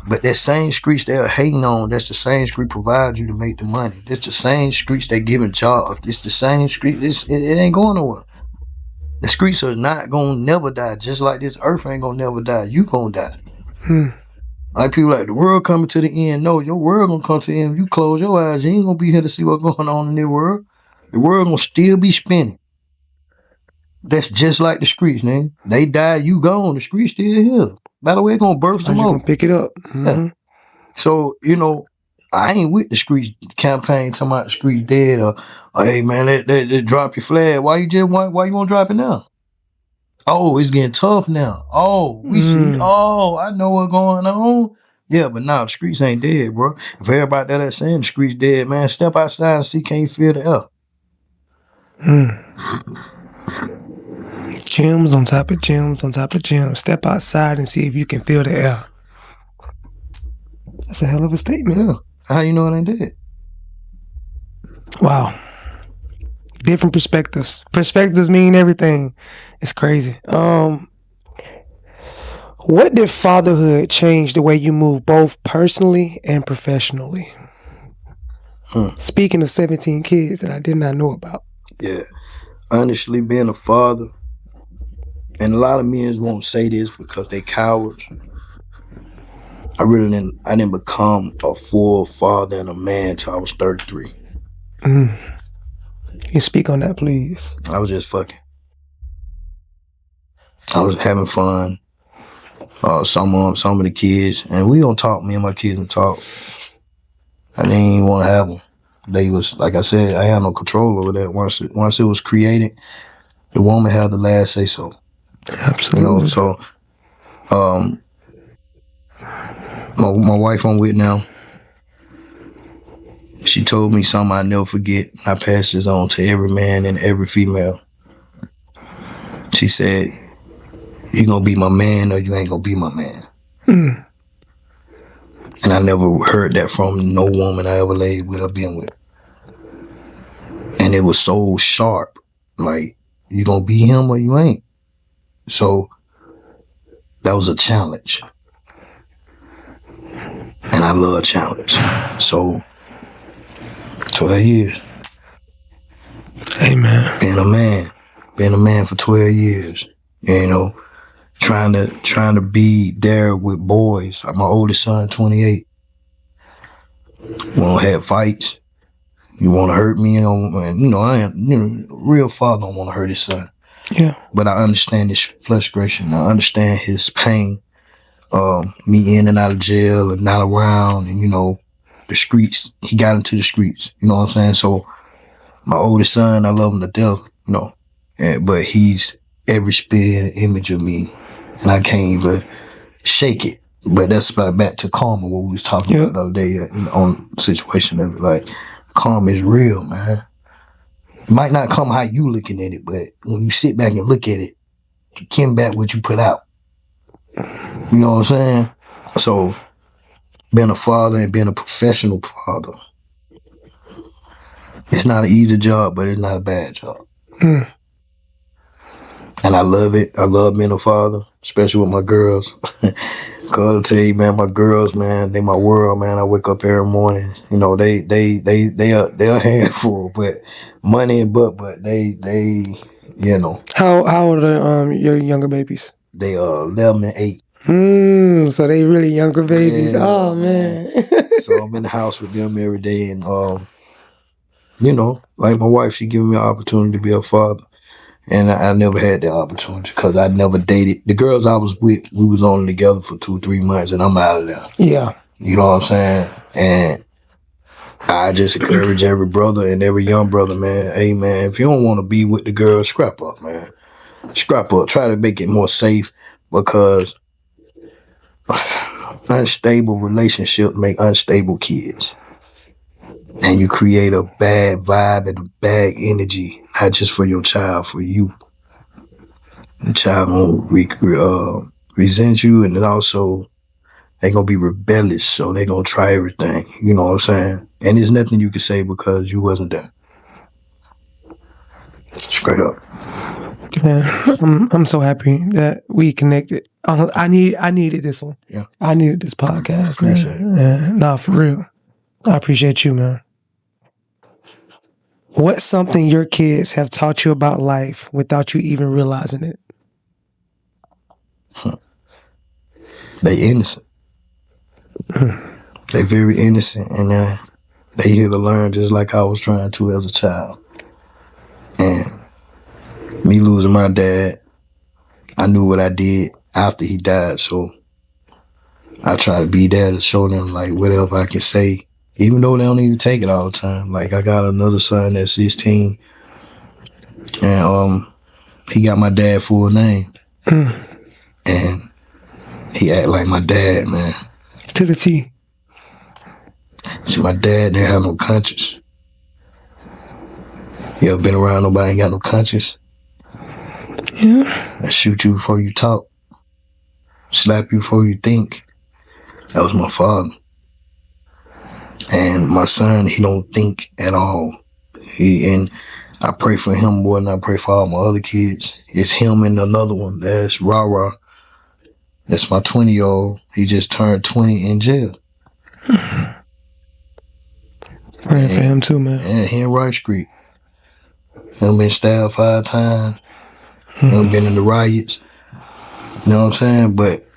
Speaker 3: But that same streets they're hating on, that's the same street provide you to make the money. That's the same streets they giving jobs. It's the same street. It ain't going nowhere. The streets are not gonna never die. Just like this earth ain't gonna never die. You gonna die. Like people like the world coming to the end. No, your world gonna come to the end. If you close your eyes, you ain't gonna be here to see what's going on in the world. The world gonna still be spinning. That's just like the streets, man. They die, you gone. The streets still here. By the way, it's gonna birth some more.
Speaker 1: You gonna pick it up.
Speaker 3: Yeah. So, you know, I ain't with the streets campaign talking about the streets dead or hey man, let drop your flag. Why you wanna drop it now? Oh, it's getting tough now. Oh, we see. Oh, I know what's going on. Yeah, but nah, the streets ain't dead, bro. If everybody that's saying the streets dead, man, step outside and see, can you feel the air?
Speaker 1: Gems on top of gems on top of gems. Step outside and see if you can feel the air. That's a hell of a statement.
Speaker 3: Yeah. How you know it ain't dead?
Speaker 1: Wow. Different perspectives. Perspectives mean everything. It's crazy. What did fatherhood change the way you move both personally and professionally? Speaking of 17 kids that I did not know about.
Speaker 3: Yeah. Honestly, being a father, and a lot of men won't say this because they cowards. I didn't become a full father and a man till I was 33.
Speaker 1: Can you speak on that, please?
Speaker 3: I was just fucking. I was having fun. Some of the kids, and we don't talk. Me and my kids don't talk. I didn't even want to have them. They was, like I said, I had no control over that. Once it was created, the woman had the last say so.
Speaker 1: Absolutely.
Speaker 3: So my wife I'm with now, she told me something I never forget. I pass this on to every man and every female. She said, "You gonna be my man or you ain't gonna be my man." And I never heard that from no woman I ever laid with or been with. And it was so sharp, like, you gonna be him or you ain't. So that was a challenge. And I love challenge. So 12 years.
Speaker 1: Amen.
Speaker 3: Being a man for 12 years. You know, trying to be there with boys. My oldest son, 28. We don't have fights. You want to hurt me, and I am, real father don't want to hurt his son.
Speaker 1: Yeah.
Speaker 3: But I understand his frustration. I understand his pain. Me in and out of jail and not around, and the streets. He got into the streets. You know what I'm saying? So my oldest son, I love him to death. But he's every spit and image of me, and I can't even shake it. But that's about back to karma, what we was talking about the other day on situation of it. Like, karma is real, man. It might not come how you looking at it, but when you sit back and look at it, you come back what you put out. You know what I'm saying? So, being a father and being a professional father, it's not an easy job, but it's not a bad job. And I love it. I love being a father, especially with my girls. Cause I'll tell you, man, my girls, man, they my world, man. I wake up every morning. They a handful, but money and but they.
Speaker 1: How old are your younger babies?
Speaker 3: They 11 and 8.
Speaker 1: So they really younger babies. Yeah, oh man.
Speaker 3: So I'm in the house with them every day, and like my wife, she giving me an opportunity to be a father. And I never had that opportunity because I never dated. The girls I was with, we was only together for 2-3 months, and I'm out of there.
Speaker 1: Yeah.
Speaker 3: You know what I'm saying? And I just encourage every brother and every young brother, man, hey, man, if you don't want to be with the girl, scrap up, man. Scrap up. Try to make it more safe because unstable relationships make unstable kids. And you create a bad vibe and a bad energy, not just for your child, for you. The child won't resent you, and then also they gonna be rebellious, so they gonna try everything. You know what I'm saying? And there's nothing you can say because you wasn't there. Straight up.
Speaker 1: Yeah, I'm so happy that we connected. I needed this one.
Speaker 3: Yeah,
Speaker 1: I needed this podcast,
Speaker 3: appreciate
Speaker 1: man. Yeah, nah, for real. I appreciate you, man. What's something your kids have taught you about life without you even realizing it?
Speaker 3: They innocent. They very innocent, and they here to learn just like I was trying to as a child. And me losing my dad, I knew what I did after he died, so I try to be there to show them like whatever I can say, even though they don't even take it all the time. Like I got another son that's 16, and he got my dad full name, and he act like my dad, man.
Speaker 1: To the T.
Speaker 3: See, my dad didn't have no conscience. You ever been around nobody ain't got no conscience?
Speaker 1: Yeah.
Speaker 3: I shoot you before you talk, slap you before you think. That was my father. And my son, he don't think at all. And I pray for him more than I pray for all my other kids. It's him and another one. That's Rara. That's my 20-year-old. He just turned 20 in jail.
Speaker 1: Praying for him too, man.
Speaker 3: Yeah, he in Rice Street. He been stabbed 5 times. He been in the riots. You know what I'm saying? But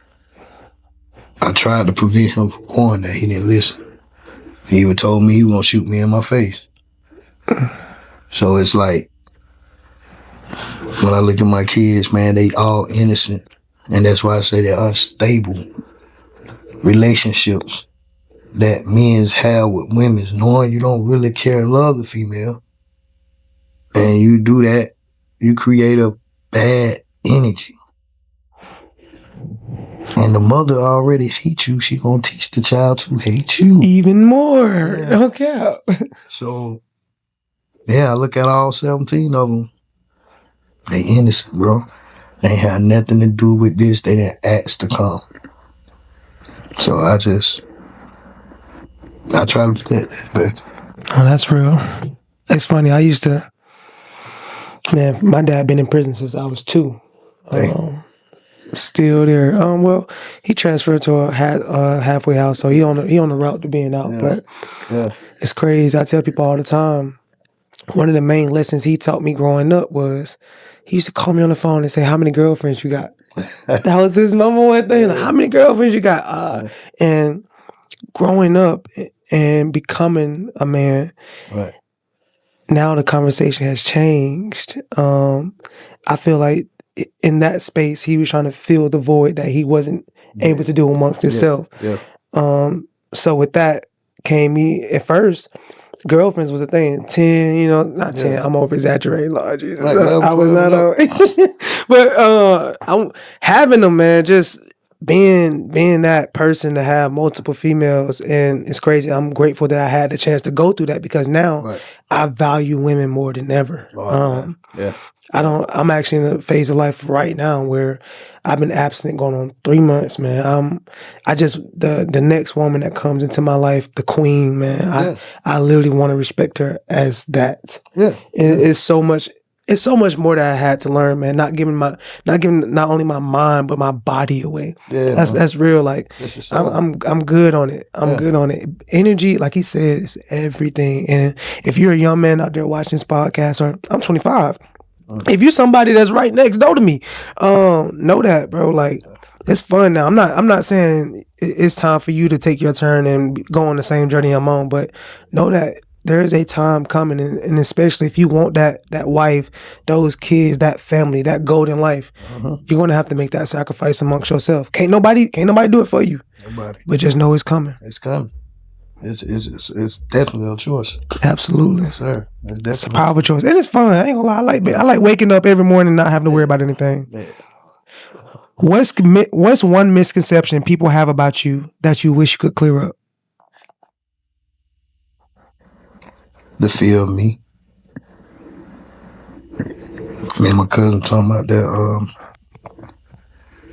Speaker 3: I tried to prevent him from going there. He didn't listen. He even told me he was gonna shoot me in my face. So it's like, when I look at my kids, man, they all innocent. And that's why I say they're unstable relationships that men's have with women, knowing you don't really care and love the female. And you do that, you create a bad energy. And the mother already hates you. She gonna teach the child to hate you.
Speaker 1: Even more. Yeah. Okay.
Speaker 3: So, yeah, I look at all 17 of them. They innocent, bro. They ain't had nothing to do with this. They didn't ask to come. So I try to protect that, man.
Speaker 1: Oh, that's real. It's funny. I used to, man, my dad been in prison since I was 2. Still there. Well, he transferred to a halfway house, so he on the route to being out.
Speaker 3: Yeah.
Speaker 1: But it's crazy. I tell people all the time, one of the main lessons he taught me growing up was he used to call me on the phone and say, "How many girlfriends you got?" That was his number one thing. Like, how many girlfriends you got? And growing up and becoming a man,
Speaker 3: right.
Speaker 1: Now the conversation has changed. I feel like in that space, he was trying to fill the void that he wasn't able to do amongst himself.
Speaker 3: Yeah.
Speaker 1: So with that came me at first. Girlfriends was a thing. 10, not 10. I'm over exaggerating, Lord Jesus.
Speaker 3: Like,
Speaker 1: I was not but I'm having them, man. Just being that person to have multiple females, and it's crazy. I'm grateful that I had the chance to go through that because now I value women more than ever. I'm actually in a phase of life right now where I've been abstinent going on 3 months, man. The next woman that comes into my life, the queen, man. I literally want to respect her as that.
Speaker 3: Yeah.
Speaker 1: It's so much more that I had to learn, man. Not giving not only my mind but my body away. Yeah. That's real. Like I'm good on it. I'm good on it. Energy, like he said, is everything. And if you're a young man out there watching this podcast, or I'm 25. If you're somebody that's right next door to me, know that, bro. Like, it's fun now. I'm not saying it's time for you to take your turn and go on the same journey I'm on, but know that there is a time coming, and especially if you want that wife, those kids, that family, that golden life, you're gonna have to make that sacrifice amongst yourself. Can't nobody do it for you. Nobody. But just know it's coming.
Speaker 3: It's coming. It's definitely a choice.
Speaker 1: Absolutely,
Speaker 3: sir.
Speaker 1: It's a powerful choice, and it's fun. I ain't gonna lie. I like waking up every morning and not having to worry about anything. Yeah. What's one misconception people have about you that you wish you could clear up?
Speaker 3: The fear of me. Me and my cousin talking about that.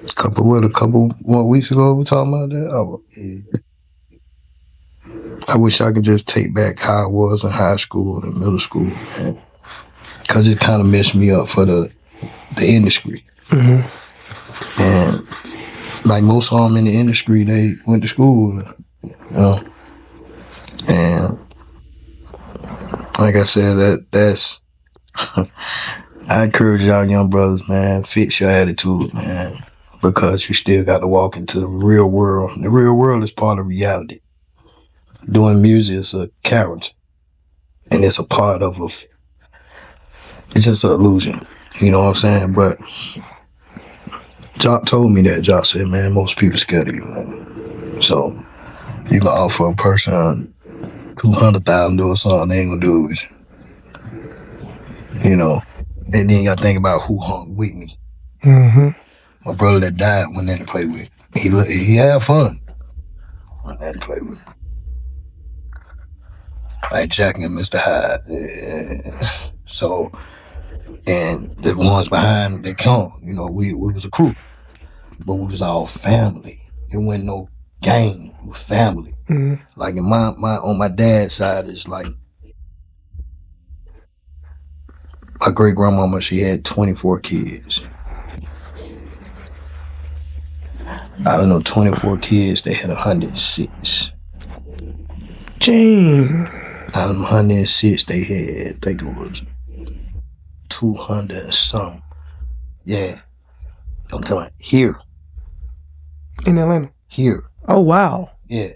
Speaker 3: A couple more weeks ago, we talking about that. I wish I could just take back how I was in high school and middle school, man. Because it kind of messed me up for the industry. Mm-hmm. And like most of them in the industry, they went to school, And like I said, that's I encourage y'all young brothers, man, fix your attitude, man. Because you still got to walk into the real world. The real world is part of reality. Doing music is a character, and it's a part of it's just an illusion, you know what I'm saying? But Jock told me that. Jock said, man, most people scared of you, man. So you can offer a person $200,000 to do something, they ain't gonna do it with you. And then you gotta think about who hung with me. Mm-hmm. My brother that died went there to play with. He had fun. Went there to play with. Like Jack and Mr. Hyde. So, and the ones behind that come, we was a crew, but we was all family. It wasn't no gang, it was family. Mm-hmm. Like in on my dad's side, it's like my great grandmama, she had 24 kids. Out of them 24 kids, they had 106.
Speaker 1: Dang.
Speaker 3: Out of them 106, they had, I think it was 200 and something. Yeah. I'm talking about here.
Speaker 1: In Atlanta?
Speaker 3: Here.
Speaker 1: Oh, wow.
Speaker 3: Yeah.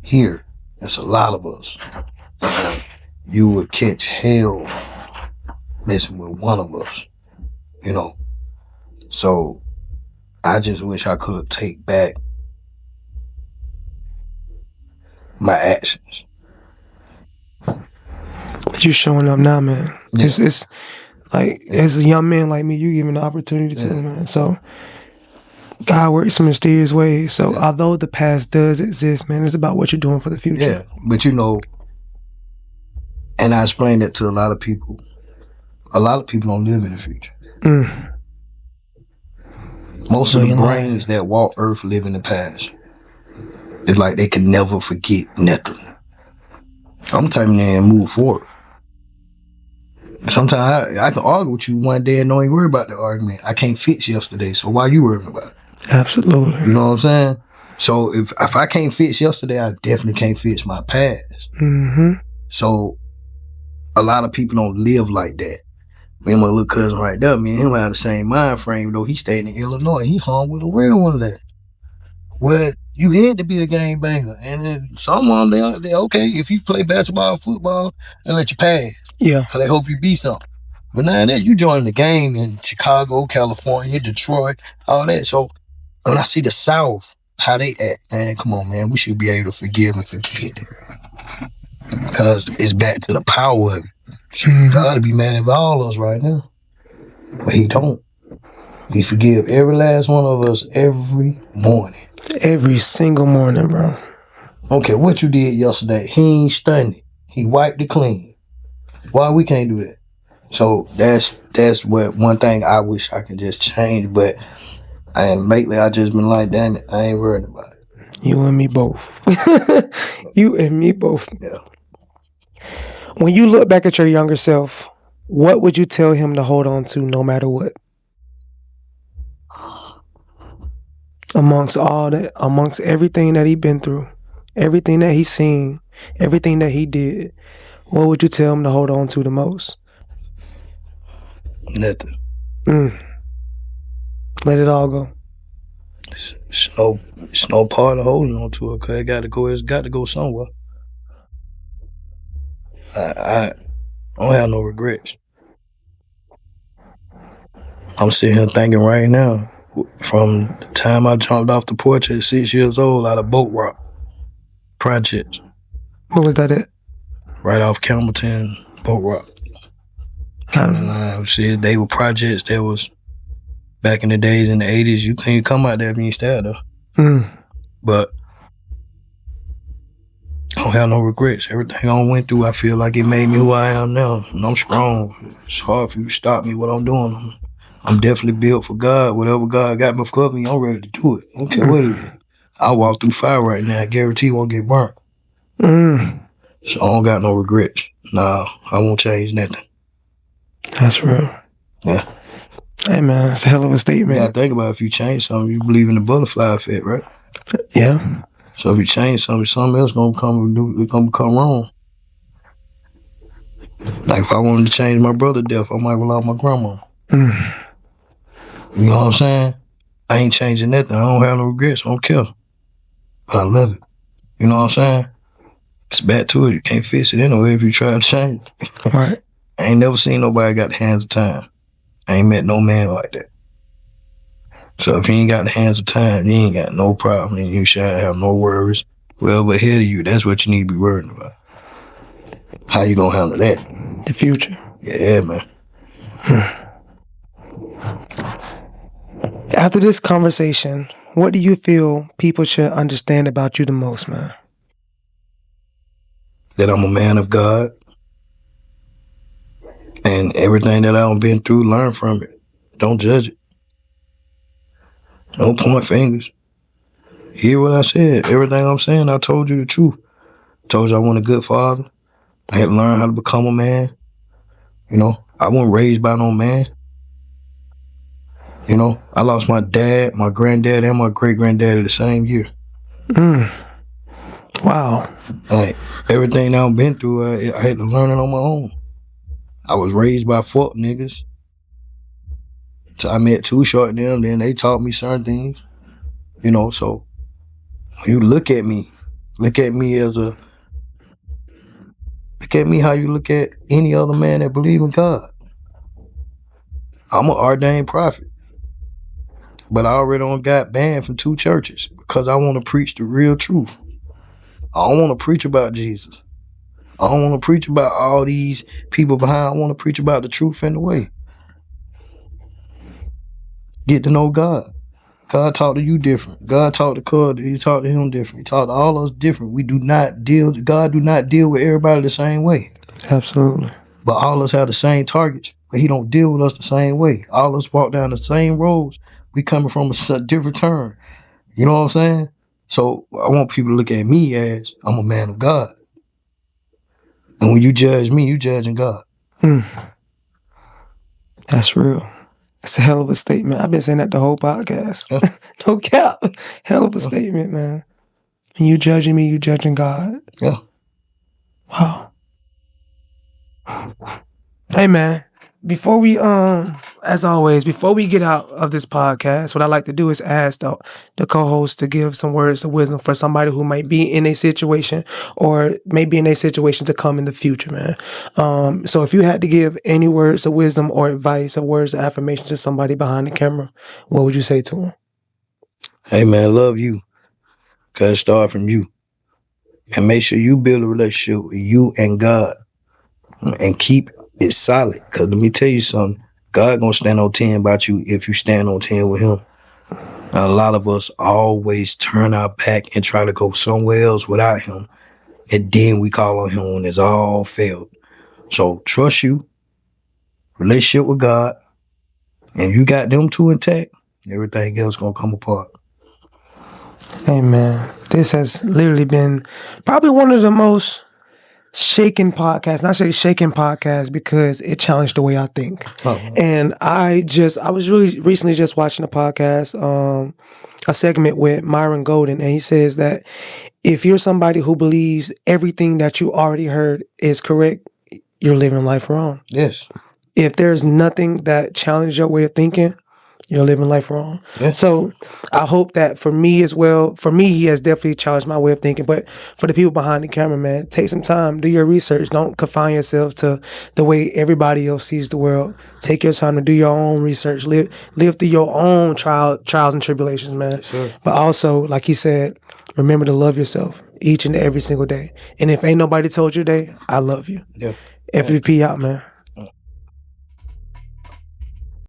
Speaker 3: Here. That's a lot of us. You would catch hell messing with one of us. You know? So, I just wish I could have taken back my actions.
Speaker 1: But you're showing up now, man. Yeah. It's like, as a young man like me, you given the opportunity to, man. So, God works in mysterious ways. So, although the past does exist, man, it's about what you're doing for the future.
Speaker 3: Yeah, but you know, and I explained that to a lot of people. A lot of people don't live in the future. Most of the brains that walk Earth live in the past. It's like they can never forget nothing. I'm typing in and move forward. Sometimes I can argue with you one day and don't even worry about the argument. I can't fix yesterday, so why you worrying about it?
Speaker 1: Absolutely.
Speaker 3: You know what I'm saying? So if I can't fix yesterday, I definitely can't fix my past. So a lot of people don't live like that. Me and my little cousin right there, me and him have the same mind frame, though he stayed in Illinois. He hung with the real ones at. Well, you had to be a game banger. And then some of them, they okay, if you play basketball or football, they let you pass.
Speaker 1: Yeah.
Speaker 3: Because they hope you be something. But now that you join the game in Chicago, California, Detroit, all that. So when I see the South, how they act, man, come on, man, we should be able to forgive and forget. Because it's back to the power of it. God to be mad at all of us right now. But he don't. He forgive every last one of us every morning.
Speaker 1: Every single morning, bro.
Speaker 3: Okay, what you did yesterday, he ain't stunned it. He wiped it clean. Why we can't do that? So that's what one thing I wish I could just change, but lately I just been like, damn it, I ain't worried about it.
Speaker 1: You and me both. You and me both.
Speaker 3: Yeah.
Speaker 1: When you look back at your younger self, what would you tell him to hold on to no matter what? Amongst all that, amongst everything that he been through, everything that he's seen, everything that he did, what would you tell him to hold on to the most?
Speaker 3: Nothing.
Speaker 1: Let it all go.
Speaker 3: It's no part of holding on to it, because it's got to go somewhere. I don't have no regrets. I'm sitting here thinking right now, from the time I jumped off the porch at 6 years old out of Boat Rock Projects.
Speaker 1: What was that at?
Speaker 3: Right off Campbellton, Boat Rock. See, they were projects that was back in the days in the 80s. You couldn't come out there if you ain't stay there. But I don't have no regrets. Everything I went through, I feel like it made me who I am now. And I'm strong. It's hard for you to stop me what I'm doing. I'm definitely built for God. Whatever God got me for me, I'm ready to do it. I don't care what it is. I walk through fire right now. I guarantee you won't get burnt. So I don't got no regrets. Nah, I won't change nothing.
Speaker 1: That's real.
Speaker 3: Yeah.
Speaker 1: Hey, man, it's a hell of a statement.
Speaker 3: You gotta think about it. If you change something, you believe in the butterfly effect, right?
Speaker 1: Yeah.
Speaker 3: So if you change something else gonna become wrong. Like if I wanted to change my brother's death, I might rely on my grandma. You know what I'm saying? I ain't changing nothing. I don't have no regrets. I don't care. But I love it. You know what I'm saying? It's back to it. You can't fix it anyway if you try to change it.
Speaker 1: Right.
Speaker 3: I ain't never seen nobody got the hands of time. I ain't met no man like that. So if you ain't got the hands of time, you ain't got no problem. And you should have no worries. Whoever ahead of you, that's what you need to be worried about. How you gonna handle that?
Speaker 1: The future.
Speaker 3: Yeah, man.
Speaker 1: After this conversation, what do you feel people should understand about you the most, man?
Speaker 3: That I'm a man of God. And everything that I've been through, learn from it. Don't judge it. Don't point fingers. Hear what I said. Everything I'm saying, I told you the truth. Told you I want a good father. I had to learn how to become a man. You know, I wasn't raised by no man. You know, I lost my dad, my granddad, and my great-granddaddy the same year.
Speaker 1: Wow.
Speaker 3: Like, everything I've been through, I had to learn it on my own. I was raised by fuck niggas. So I met Too Short and them, then they taught me certain things. You know, so when you look at me how you look at any other man that believe in God. I'm an ordained prophet. But I already got banned from 2 churches because I want to preach the real truth. I don't want to preach about Jesus. I don't want to preach about all these people behind. I want to preach about the truth and the way. Get to know God. God talk to you different. God talk to Cud. He talk to him different. He talk to all of us different. God do not deal with everybody the same way.
Speaker 1: Absolutely.
Speaker 3: But all of us have the same targets, but he don't deal with us the same way. All of us walk down the same roads. We coming from a different turn. You know what I'm saying? So I want people to look at me as I'm a man of God. And when you judge me, you judging God.
Speaker 1: That's real. It's a hell of a statement. I've been saying that the whole podcast.
Speaker 3: Yeah.
Speaker 1: No cap. Hell of a statement, man. And you judging me, you judging God.
Speaker 3: Yeah.
Speaker 1: Wow. Hey, man. Before we, as always, before we get out of this podcast, what I like to do is ask the co-host to give some words of wisdom for somebody who might be in a situation or may be in a situation to come in the future, man. So if you had to give any words of wisdom or advice or words of affirmation to somebody behind the camera, what would you say to them?
Speaker 3: Hey, man, love you. Because it start from you. And make sure you build a relationship with you and God. And keep it solid. Because let me tell you something. God gonna stand on 10 about you if you stand on 10 with him. Now, a lot of us always turn our back and try to go somewhere else without him. And then we call on him when it's all failed. So trust you, relationship with God, and you got them 2 intact, everything else gonna come apart.
Speaker 1: Hey, man. This has literally been probably one of the most shaking podcasts. Not say shaking podcasts because it challenged the way I think. And I was really recently just watching a podcast, a segment with Myron Golden, and he says that if you're somebody who believes everything that you already heard is correct, you're living life wrong.
Speaker 3: Yes.
Speaker 1: If there's nothing that challenges your way of thinking, you're living life wrong.
Speaker 3: Yes.
Speaker 1: So I hope that for me as well, for me, he has definitely challenged my way of thinking. But for the people behind the camera, man, take some time, do your research. Don't confine yourself to the way everybody else sees the world. Take your time to do your own research. Live through your own trials and tribulations, man.
Speaker 3: Sure.
Speaker 1: But also, like he said, remember to love yourself each and every single day. And if ain't nobody told you today, I love you.
Speaker 3: Yeah.
Speaker 1: FBP out, man.